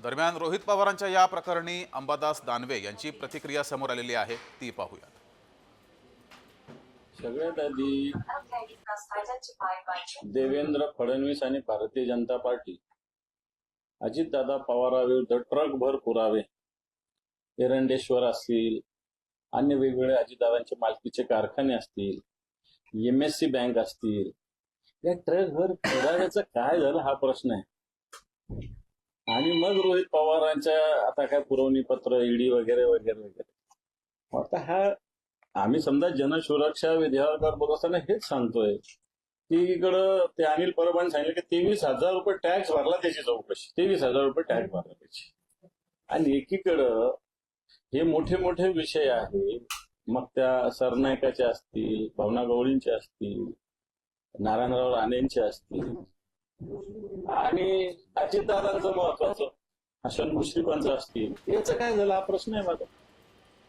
दरम्यान रोहित पवारांच्या या प्रकरणी अंबादास दानवे यांची प्रतिक्रिया समोर आलेली आहे, ती पाहूया. सगळ्यात आधी देवेंद्र फडणवीस आणि भारतीय जनता पार्टी अजितदादा पवारांविरुद्ध ट्रकभर पुरावे, एरंडेश्वर असतील, अन्य वेगवेगळे अजितदादांचे मालकीचे कारखाने असतील, MSC बँक असतील, या ट्रकभर पुराव्याचं काय झालं हा प्रश्न आहे. आणि मग रोहित पवारांच्या आता काय पुरवणी पत्र, ईडी वगैरे वगैरे वगैरे. आता हा आम्ही समजा जनसुरक्षा विधेयकावर बोलत असताना हेच सांगतोय की इकडं ते अनिल परबांनी सांगितलं की 23,000 रुपये टॅक्स भरला त्याची चौकशी, 23,000 रुपये टॅक्स भरला त्याची. आणि एकीकडं हे मोठे मोठे विषय आहे, मग त्या सरनाईकाचे असतील, भावना गवळींचे असतील, नारायणराव राणेंचे असतील, आणि अजितदादांचं महत्वाचं हसन मुश्रीफांचं असतील, याचं काय झालं हा प्रश्न आहे माझा.